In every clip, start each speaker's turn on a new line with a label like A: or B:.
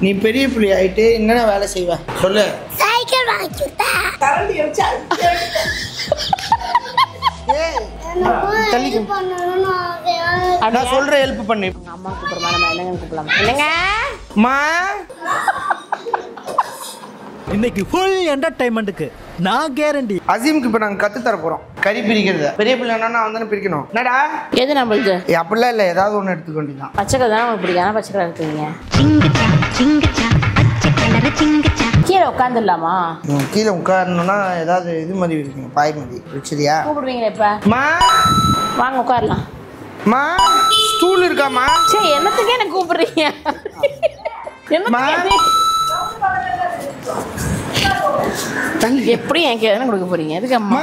A: நீ பெரிய புள்ளி ஆயிட்டு என்னென்ன வேலை செய்வ சொல்லு.
B: சைக்கிள் வாங்கி கொடுத்தா
A: கரண்ட் எரிச்சா நான் சொல்ற ஹெல்ப் பண்ணு.
C: அம்மா கூப்பிடுறமா நம்ம என்னங்க கூப்பிடலாம். என்னங்க
A: மா
D: இன்னைக்கு ஃபுல் என்டர்டைன்மெண்ட்டுக்கு நான் கேரண்டி.
A: அசீமுக்கு இப்ப நாங்க கத்து தர போறோம் கறி பிரிக்கிறது. பெரிய பிள்ளை என்னன்னா அவன் தானே பிரிக்கணும். என்னடா
C: எது நம்மளுக்கு
A: அப்படிலாம் இல்லை, ஏதாவது ஒன்று எடுத்துக்க வேண்டியதான்.
C: பச்சை தானே உங்களுக்கு பிடிக்கும், பச்சை கலர் எடுத்துக்கீங்க. கீழே உட்காந்துடலாமா?
A: கீழே உட்காரணும்னா ஏதாவது இது மாதிரி இருக்குங்க, பாய் மாதிரி வச்சுரியா?
C: கூப்பிடுவீங்களா இப்ப?
A: மா
C: வாங்க உட்காரலாம்.
A: மா ஸ்டூல் இருக்காமா?
C: சரி என்னத்துக்கே என்ன கூப்பிடுறீங்க? எப்படி எனக்கு எதனா கொடுக்க போறீங்க? எதுக்கு அம்மா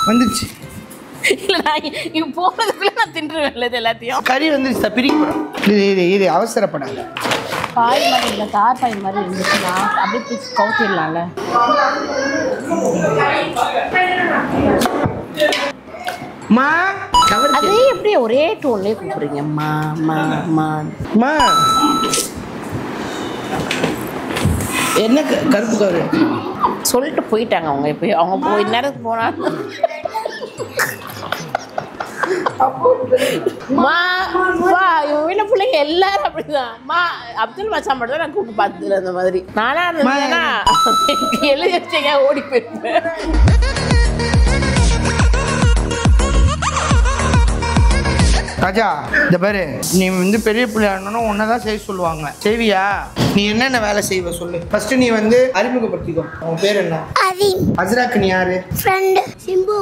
A: வந்துச்சு?
C: இல்ல நான் இங்க போறதுக்குள்ள நான் தின்றுவேன்ல இது எல்லாத்தையும்.
A: கறி வந்துருச்சு, பிரிக்க போறோம். இது அவசரப்படாத.
C: பாய் மாதிரி இல்லை, தார் பாய் மாதிரி இருந்துச்சுன்னா அப்படியே பிடிச்சி கவுத்திடலாம்ல.
A: மா
C: அதே எப்படி ஒரே டோன்லயே கூப்பிடுறீங்க? மா மா மா
A: மா என்ன கருப்பு கவரு
C: சொல்லிட்டு போயிட்டாங்க அவங்க. இப்போ அவங்க போய் நேரத்துக்கு போனா மா வா இவங்க வீட்டுல பிள்ளைங்க எல்லாரும் அப்படிதான். மா அப்துல் மச்சான் மட்டும் தான் நான் கூப்பிட்டு பார்த்ததுல அந்த மாதிரி. நானா இருந்தேன்னா எழுதி வச்சேங்க ஓடி போயிருப்பேன்.
A: ராஜா இந்த பாரு, நீ வந்து பெரிய பிள்ளை ஆடணும்னா ஒன்னதான் செய்ய சொல்லுவாங்க. செய்வியா? நீ என்னென்ன வேலை செய்வ சொல்லு. ஃபர்ஸ்ட் நீ வந்து அறிமுகப்படுத்திக்கோ. உன் பேர் என்ன?
B: அதீம்.
A: அஸ்ராக்கு நீ யாரு?
B: ஃப்ரெண்ட் சிம்பு.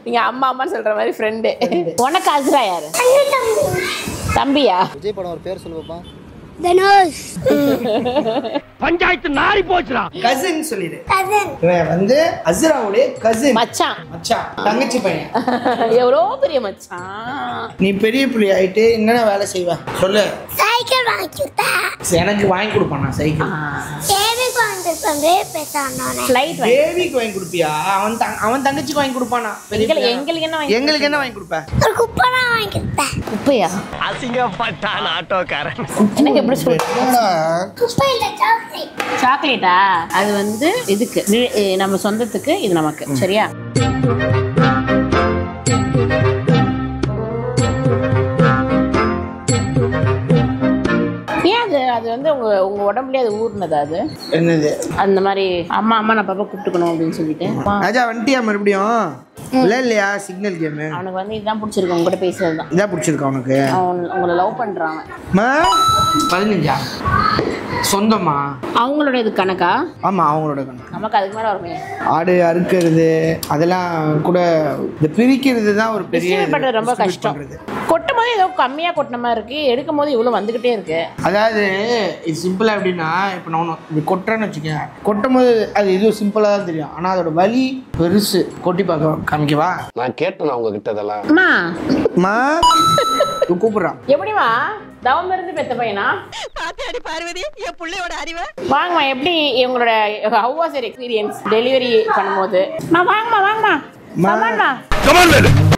C: நீங்க அம்மா அம்மா சொல்ற மாதிரி ஃப்ரெண்டு. உனக்கு அஸ்ரா யாரு? தம்பியா?
D: விஜய் படம் ஒரு பேர் சொல்லுவாப்பா.
B: தனுஷ்.
D: பஞ்சாயத்து நாரி போச்சுடா.
A: கசின் சொல்லிடு.
B: கசின்.
A: இவன் வந்து அஸ்ராவுடைய கசின்.
C: மச்சான்.
A: மச்சான், தங்கச்சி பையன்.
C: எவ்வளோ பெரிய மச்சான்.
A: நீ பெரிய புள்ளி ஆயிட்டு என்னென்ன வேலை செய்வ சொல்லு.
B: சைக்கிள் வாங்கி கொடுத்தா
A: எனக்கு வாங்கி கொடுப்பானா சைக்கிள்?
B: தேவிக்கு வாங்கி கொடுப்பேன். பேசானே
C: ஃப்ளைட்
A: தேவிக்கு வாங்கி கொடுப்பியா? அவன் தங்கச்சிக்கு வாங்கி கொடுப்பானா?
C: எங்களுக்கு என்ன வாங்கி?
A: எங்களுக்கு என்ன வாங்கி கொடுப்ப?
B: ஒரு குப்பை வாங்கி கொடுப்பேன்.
C: குப்பையா?
D: அசிங்கப்பட்டான் ஆட்டோக்காரன்.
C: எனக்கு எப்படி சொல்றீங்க?
B: குப்பை இல்ல, சாக்லேட்.
C: சாக்லேட்டா? அது வந்து இதுக்கு நம்ம சொந்தத்துக்கு, இது நமக்கு. சரியா? ஏன் அது வந்து உங்க உடம்புலயே அது ஊர்னதா? அது
A: என்னது
C: அந்த மாதிரி அம்மா அம்மா நான் பாப்பா கூப்பிட்டுக்கணும் அப்படின்னு சொல்லிட்டு.
A: ராஜா வந்துட்டியா மறுபடியும்? இல்லையா சிக்னல் கேம்?
C: அவனுக்கு வந்து இதுதான் பிடிச்சிருக்கு, உங்ககிட்ட பேசுறது தான்.
A: இதான் பிடிச்சிருக்கா உனக்கு?
C: அவன் உங்களை லவ் பண்றான்.
A: 15 சொந்தமா?
C: அவங்களோட இது கணக்கா?
A: ஆமா அவங்களோட கணக்கு.
C: நமக்கு அதுக்கு மேல வருமே.
A: ஆடு அறுக்கிறது அதெல்லாம் கூட, இந்த பிரிக்கிறது தான் ஒரு பெரிய
C: பண்றது ரொம்ப கஷ்டம். கொட்டும் போது ஏதோ கம்மியா கொட்டின மாதிரி இருக்கு, எடுக்கும் போது இவ்வளவு வந்துகிட்டே இருக்கு.
A: அதாவது இது சிம்பிளா எப்படின்னா, இப்போ நான் இப்படி கொட்டுறேன்னு வச்சுக்கேன், கொட்டும் போது அது இது சிம்பிளா தான் தெரியும், ஆனா அதோட வலி பெருசு. கொட்டி பார்க்க காமிக்கவா?
E: நான் கேட்டேன் உங்க கிட்ட இதெல்லாம்.
C: அம்மா
A: மா கூப்பிடுறான்.
C: எப்படிமா தவம் இருந்து பெத்த பையனா?
F: பாத்தாடி பார்வதி என் பிள்ளையோட அறிவை.
C: வாங்கம்மா, எப்படி உங்களோட how was your experience delivery பண்ணும்போது? வாங்கம்மா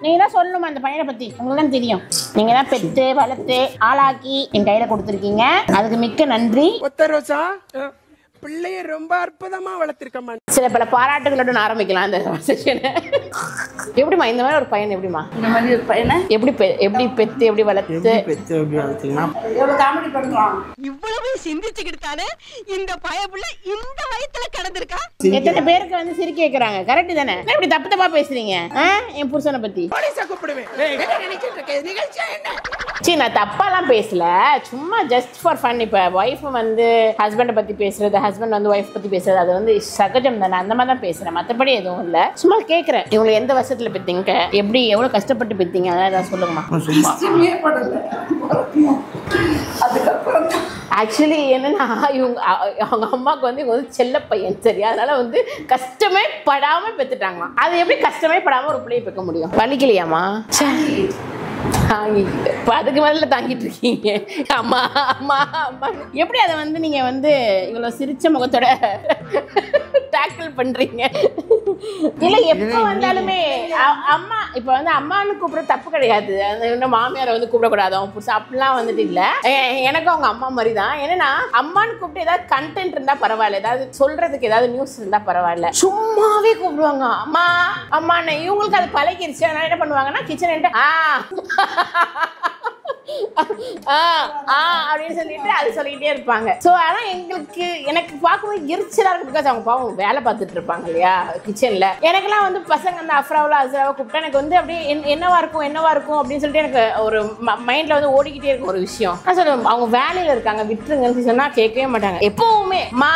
C: நீங்க தான் சொல்லணுமா அந்த பையனை பத்தி? உங்களுக்கு தான் தெரியும். நீங்க தான் பெத்து வளர்த்து ஆளாக்கி என் கையில கொடுத்துருக்கீங்க, அதுக்கு மிக்க நன்றி.
F: ரோசா பிள்ளைய ரொம்ப அற்புதமா வளர்த்திருக்கம்மா.
C: சில பல பாராட்டுகளோட ஆரம்பிக்கலாம் இந்த செஷனை. எப்படிமா இந்த மாதிரி ஒரு பையன்? எப்படிமா இந்த மாதிரி ஒரு பையனை எப்படி பெத்து எப்படி வளர்த்து
F: எவ்வளவு காமெடி பண்றான். இவ்வளவு சிந்திச்சுக்கிட்டானே இந்த பயப்புள்ள இந்த வயத்துல கடந்திருக்கா.
C: எத்தனை பேருக்கு வந்து சிரிக்க வைக்கிறாங்க. கரெக்ட் தானே? இப்படி தப்பு தப்பா பேசுறீங்க என் புருஷனை பத்தி.
F: கூப்பிடுவேன்.
C: சரி, நான் தப்பாலாம் பேசல, சும்மா ஜஸ்ட் ஃபார் ஃபன். இப்ப ஒய்ஃப் வந்து ஹஸ்பண்டை பத்தி பேசுறது, ஹஸ்பண்ட் வந்து ஒய்ஃப் பத்தி பேசுறது, அது வந்து சகஜம் தானே, அந்த மாதிரி தான் பேசுறேன், மற்றபடி எதுவும் இல்லை. சும்மா கேட்கறேன், இவங்களை எந்த வருஷத்துல பெத்தீங்க, எப்படி எவ்வளவு கஷ்டப்பட்டு பெத்தீங்க, அதெல்லாம் ஏதாவது சொல்லுங்கம்மா. ஆக்சுவலி என்னன்னா, அவங்க அம்மாவுக்கு வந்து இவங்க வந்து செல்ல பையன், சரி, அதனால வந்து கஷ்டமே படாம பெத்துட்டாங்களாம். அது எப்படி கஷ்டமே படாம ஒரு பிள்ளையை பெக்க முடியும்? வலிக்கலையாமா? தாங்கிக்கிட்டு இப்போ அதுக்கு மேல தாங்கிட்டு இருக்கீங்க. அம்மா அம்மா அம்மா எப்படி அதை வந்து நீங்க வந்து இவ்வளோ சிரிச்ச முகத்தோட டேக்கிள் பண்றீங்க? இல்ல எப்ப வந்தாலுமே அம்மா இப்ப வந்து அம்மான்னு கூப்பிட தப்பு கிடையாது. அந்த மாமியாரை வந்து கூப்பிடக்கூடாது அவங்க புதுசா அப்படிலாம் வந்துட்டு இல்ல. எனக்கு அவங்க அம்மா மாதிரி தான். ஏன்னா அம்மான்னு கூப்பிட்டு ஏதாவது கண்டென்ட் இருந்தா பரவாயில்ல, ஏதாவது சொல்றதுக்கு ஏதாவது நியூஸ் இருந்தா பரவாயில்ல, சும்மாவே கூப்பிடுவாங்க அம்மா அம்மான்னு. இவங்களுக்கு அது பழகிருச்சு. அதனால என்ன பண்ணுவாங்கன்னா கிச்சன் அப்படின்னு சொல்லிட்டு அது சொல்லிக்கிட்டே இருப்பாங்க. ஸோ ஆனால் எனக்கு பார்க்கும்போது எரிச்சலாக இருக்கு. பிகாஸ் அவங்க பாவம் வேலை பார்த்துட்டு இருப்பாங்க இல்லையா கிச்சனில். எனக்கெல்லாம் வந்து பசங்க அந்த அஃப்ராவில் அஸ்ராவை கூப்பிட்டா எனக்கு வந்து அப்படியே என்னவா இருக்கும் அப்படின்னு சொல்லிட்டு எனக்கு ஒரு மைண்டில் வந்து ஓடிக்கிட்டே இருக்கும் ஒரு விஷயம். நான் சொல்லுவேன் அவங்க வேலையில் இருக்காங்க விட்டுருங்கன்னு சொன்னால் கேட்கவே மாட்டாங்க. எப்பவுமே மா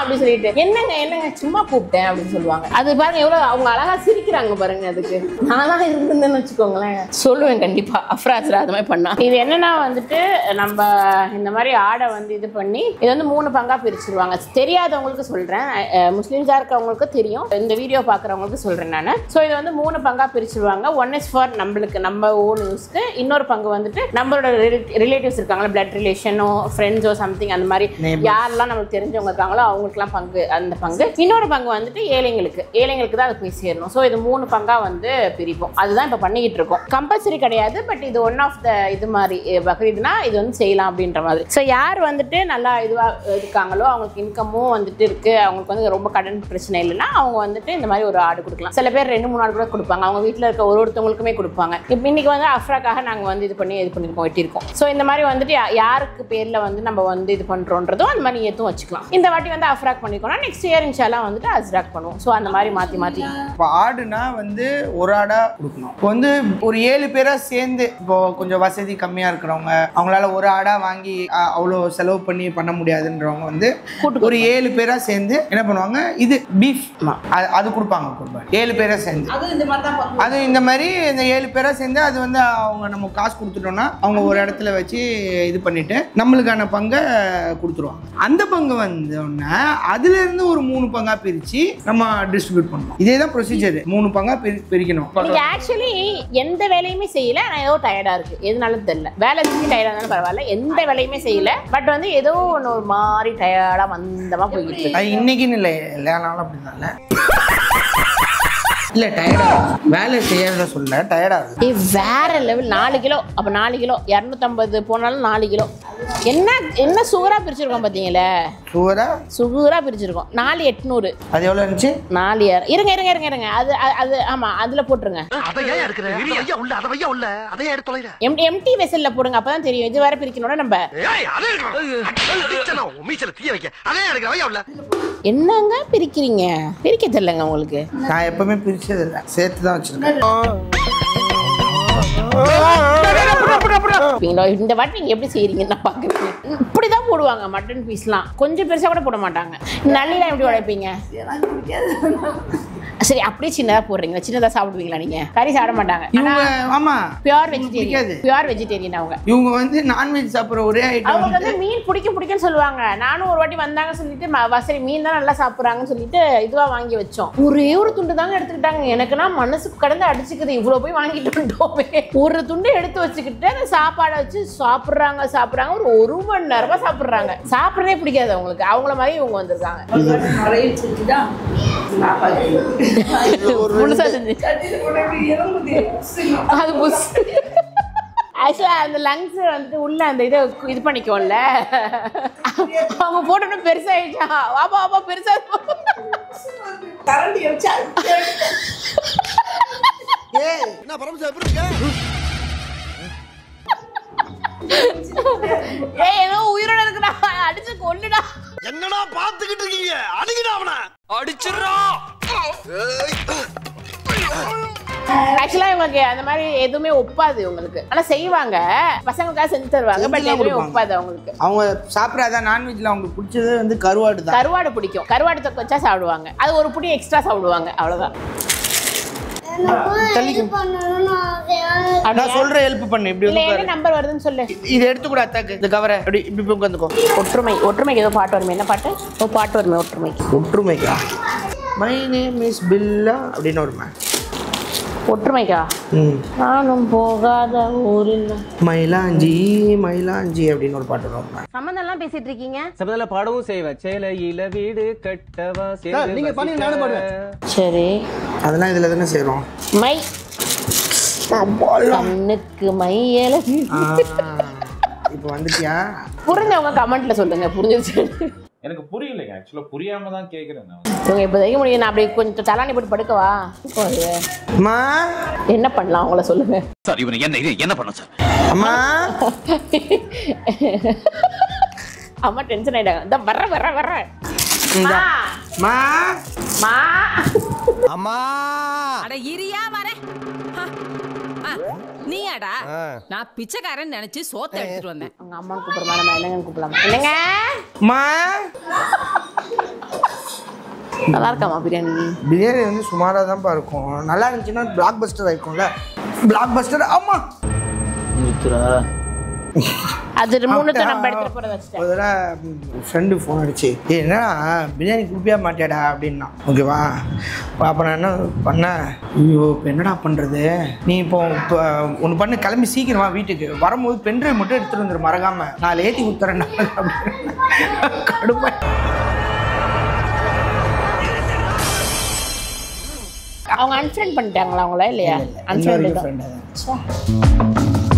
C: அப்படின்னு சொல்லிட்டு என்னங்க சும்மா கூப்பிட்டேன் அப்படின்னு சொல்லுவாங்க. அது பாருங்க எவ்வளோ அவங்க அழகா சிரிக்கிறாங்க பாருங்க. அதுக்கு நான்லாம் இருந்தேன்னு வச்சுக்கோங்களேன் சொல்லுவேன் கண்டிப்பாக அஃப்ரா அஸ்ரா அது மாதிரி பண்ணா. இது என்னன்னா வந்துட்டு நம்ம இந்த மாதிரி ஆடை வந்து இது பண்ணி இது வந்து 3 பங்கா பிரிச்சிருவாங்க. தெரியாதவங்களுக்கு சொல்றேன், முஸ்லிம்ஸா இருக்கவங்களுக்கு தெரியும், இந்த வீடியோ பாக்குறவங்களுக்கு சொல்றேன் நான். ஸோ இது வந்து 3 பங்கா பிரிச்சிருவாங்க. 1 இஸ் ஃபார் நம்மளுக்கு நம்ம ஓன் யூஸ்க்கு, இன்னொரு பங்கு வந்துட்டு நம்மளோட ரிலேட்டிவ்ஸ் இருக்காங்களா, பிளட் ரிலேஷனோ ஃப்ரெண்ட்ஸோ சம்திங் அந்த மாதிரி யாரெல்லாம் நம்மளுக்கு தெரிஞ்சவங்க இருக்காங்களோ அவங்களுக்குலாம் பங்கு, அந்த பங்கு. இன்னொரு பங்கு வந்துட்டு ஏழைங்களுக்கு தான் அது போய் சேரணும். ஸோ இது 3 பங்கா வந்து பிரிப்போம். அதுதான் இப்போ பண்ணிக்கிட்டு இருக்கோம். கம்பல்சரி கிடையாது, பட் இது ஒன் ஆஃப் த இது மாதிரி பக்ரீத்னா இது வந்து செய்யலாம் அப்படின்ற மாதிரி. ஸோ யார் வந்துட்டு நல்லா இதுவாக இருக்காங்களோ அவங்களுக்கு இன்கமும் வந்துட்டு இருக்கு, அவங்களுக்கு வந்து ரொம்ப கடன் பிரச்சனை இல்லைன்னா அவங்க வந்துட்டு இந்த மாதிரி ஒரு ஆடு கொடுக்கலாம். சில பேர் 2-3 ஆடு கூட கொடுப்பாங்க. அவங்க வீட்டில் இருக்க ஒருத்தவங்களுக்குமே கொடுப்பாங்க. இப்போ இன்னைக்கு வந்து அஃப்ராக்காக நாங்கள் வந்து இது பண்ணியிருக்கோம் வெட்டியிருக்கோம். ஸோ இந்த மாதிரி வந்துட்டு யாருக்கு பேரில் வந்து நம்ம வந்து இது பண்ணுறோன்றதும் அந்த மாதிரி ஏற்றும் வச்சுக்கலாம். இந்த வாட்டி வந்து அஃப்ராக் பண்ணிக்கோனா நெக்ஸ்ட் இயர் இன்ஷால்லாம் வந்துட்டு அஸ்ராக் பண்ணுவோம். ஸோ அந்த மாதிரி மாற்றி
A: இப்போ ஆடுனா வந்து ஒரு ஆடா கொடுக்கணும். இப்போ வந்து ஒரு 7 பேரா சேர்ந்து இப்போ கொஞ்சம் வசதி கம்மியாக இருக்கிறவங்க அவங்களால ஒரு ஆடா வாங்கி அவ்வளோ செலவு பண்ணி பண்ண முடியாதுன்றவங்க வந்து ஒரு 7 பேரா சேர்ந்து என்ன பண்ணுவாங்க, இது பீஃப் அது கொடுப்பாங்க. 7 பேரா சேர்ந்து அது இந்த மாதிரி இந்த 7 பேரா சேர்ந்து அது வந்து அவங்க நம்ம காசு கொடுத்துட்டோம்னா அவங்க ஒரு இடத்துல வச்சு இது பண்ணிட்டு நம்மளுக்கான பங்கை கொடுத்துருவாங்க. அந்த பங்கு வந்தோடனே அதுல இருந்து ஒரு 3 பங்கா பிரிச்சு நம்ம டிஸ்ட்ரிபியூட் பண்ணுவோம். இதே தான் ப்ரொசீஜர். 3 பங்கா பிரிக்கணும்.
C: ஆக்சுவலி எந்த வேலையுமே செய்யல, நான் ஏதோ டயர்டா இருக்கு எதுனாலும் தெரியல. வேலை செஞ்சு டயர்டா இருந்தாலும் பரவாயில்ல, எந்த வேலையுமே செய்யல. பட் வந்து ஏதோ ஒன்று ஒரு மாதிரி டயர்டா மந்தமா போயிட்டு இருக்கு.
A: இன்னைக்குன்னு இல்லை, எல்லா நாளும் அப்படிதான் இல்ல டயர்டா வேலை செய்யறத சொல்ல டயர்டா இருக்கு.
C: வேற லெவல். 4 கிலோ அப்ப 4 கிலோ 250 போனாலும் 4 கிலோ. என்ன சுகரா பிரிச்சிருக்கோம் பாத்தீங்களா? சுகரா பிரிச்சிருக்கோம். 4800.
A: அது எவ்வளவு இருந்துச்சு?
C: 4000. இருங்க அது ஆமா அதுல போட்டுருங்க. எம்டி வெசல்ல போடுங்க, அப்பதான் தெரியும். இது வேற பிரிக்கணும்னா நம்ம என்னங்க பிரிக்கிறீங்க? பிரிக்க தெரியலங்க உங்களுக்கு?
A: நான் எப்பவுமே பிரிச்சது இல்லை, சேர்த்து தான் வச்சிருக்கேன்.
C: இந்த வாட்டி நீங்க எப்படி செய்யறீங்கன்னு நான் பாக்குறேன். இப்படிதான் போடுவாங்க மட்டன் பீஸ்லாம். கொஞ்சம் பெருசா கூட போட மாட்டாங்க. நல்லிலாம் எப்படி உடைப்பீங்க? சரி அப்படியே சின்னதா போடுறீங்களா? சின்னதா சாப்பிடுவீங்களா நீங்க? கறி சாப்பிட மாட்டாங்க.
A: ஆமா
C: பியூர் வெஜிடேரியன் அவங்க.
A: இவங்க வந்து நான்வெஜ் சாப்பிடுற ஒரே ஐட்டம்.
C: அவங்க வந்து மீன் பிடிக்கும்னு சொல்லுவாங்க. நானும் ஒரு வாட்டி வந்தாங்க சொல்லிட்டு சரி மீன் தான் நல்லா சாப்பிடுறாங்கன்னு சொல்லிட்டு இதுவா வாங்கி வச்சோம். ஒரே ஒரு துண்டு தாங்க எடுத்துக்கிட்டாங்க. எனக்குன்னா மனசுக்கு கடந்து அடிச்சுக்குது, இவ்வளவு போய் வாங்கிட்டு வந்துட்டோமே. ஒரு துண்டு எடுத்து வச்சுக்கிட்டு அந்த சாப்பாடை வச்சு சாப்பிடுறாங்க. ஒரு மணி நேரமா சாப்பிடுறாங்க. சாப்பிடறதே பிடிக்காது அவங்களுக்கு. அவங்கள மாதிரி இவங்க வந்திருக்காங்க. ஆக்சுவலா அந்த லங்ஸ் வந்துட்டு உள்ள அந்த இதை இது பண்ணிக்கோம்ல, அவங்க போட்டோன்னு பெருசாயிடுச்சா? வாப்பா பெருசா ஏதோ உயிரோட இருக்குடா, அடிச்சு கொல்லுடா.
D: என்னடா பாத்துக்கிட்டு இருக்கீங்க? அடிங்கடா அவனை. அடிச்சிரா.
C: ஆக்சுவலா இவங்களுக்கு அந்த மாதிரி எதுவுமே ஒப்பாது இவங்களுக்கு. ஆனா செய்வாங்க, பசங்களுக்காக செஞ்சு தருவாங்க. பட் எதுவுமே ஒப்பாது அவங்களுக்கு.
A: அவங்க சாப்பிடாத நான்வெஜ்ல அவங்களுக்கு பிடிச்சது வந்து கருவாடு தான்.
C: கருவாடு பிடிக்கும். கருவாடு தொக்க வச்சா சாப்பிடுவாங்க. அது ஒரு புடி எக்ஸ்ட்ரா சாப்பிடுவாங்க, அவ்வளவுதான்.
A: நான் சொல்ற ஹெல்ப் பண்ணு. இப்படி
C: என்ன நம்பர் வருதுன்னு சொல்லு.
A: இது எடுத்து கூட அத்தாக்கு இந்த கவரை அப்படி இப்படி உட்காந்துக்கோ.
C: ஒற்றுமைக்கு ஏதோ பாட்டு வருமே. என்ன பாட்டு? பாட்டு வருமே ஒற்றுமைக்கா?
A: மை நேம் இஸ் பில்லா அப்படின்னு வருமா?
C: ஒற்றுமைக்கா நானும் போகாத ஊரில்
A: மயிலாஞ்சி மயிலாஞ்சி அப்படின்னு ஒரு பாட்டு வரும்.
G: சம்பந்தம் எல்லாம் பேசிட்டு இருக்கீங்க.
H: சம்பந்தல பாடவும் செய்வேன். சேலையில வீடு கட்டவா
I: நீங்க பண்ணி நானும் பாடுவேன்.
C: சரி
A: அதெல்லாம் இதுல தானே செய்றோம்.
C: மை கண்ணுக்கு மையல
A: இப்போ வந்துட்டியா?
C: புரிஞ்சவங்க கமெண்ட்ல சொல்லுங்க. புரிஞ்சிருச்சு.
J: எனக்கு புரியலைங்க. ஆக்சுவலா புரியாம தான் கேக்குறேன் நான்.
C: இவங்க இப்போ தைக்க முடியும். நான் அப்படியே கொஞ்சம் தலானி போட்டு படுக்கவா?
A: அம்மா
C: என்ன பண்ணலாம் அவங்கள சொல்லுங்க.
D: சார் இவனை என்ன பண்ண சார்?
A: அம்மா
C: அம்மா டென்ஷன் ஆயிட்டாங்க. இந்த வர்ற
A: மா
C: மா
I: அம்மா
G: அட இரியா வரேன். நீயாடா? நான் பிச்சைக்காரன் நினைச்சு சோத்த எடுத்துட்டு வந்தேன்.
C: அவங்க அம்மா கூப்பிடுறமா நம்ம என்னங்க கூப்பிடலாம். என்னங்க
A: மா
C: நல்லா இருக்காமா பிரியாணி?
A: பிரியாணி வந்து சுமாராக தான்ப்பா இருக்கும். நல்லா இருந்துச்சுன்னா பிளாக் பஸ்டர் ஆயிருக்கும்ல. Blockbuster. ஆமா
C: அது 3 நம்ம எடுத்துட்டு போறத வச்சிட்டேன்.
A: ஒரு தடவை ஃப்ரெண்டு ஃபோன் அடிச்சு ஏன்னா பிரியாணி குடிப்பியா மாட்டியாடா அப்படின்னா. ஓகேவா? அப்போ நான் என்ன பண்ணேன், ஐயோ இப்போ என்னடா பண்ணுறது, நீ இப்போ ஒன்று பண்ணு, கிளம்பி சீக்கிரமா வீட்டுக்கு வரும்போது பென்ட்ரைவ் மட்டும் எடுத்துகிட்டு வந்துரு மறக்காம, நான் ஏற்றி கொடுத்துறேன் அப்படின்னு கடுப்பா.
C: அவங்க அன்ஃப்ரெண்ட் பண்ணிட்டாங்களா அவங்கள? இல்லையா? அன்ஃப்ரெண்ட் தான்.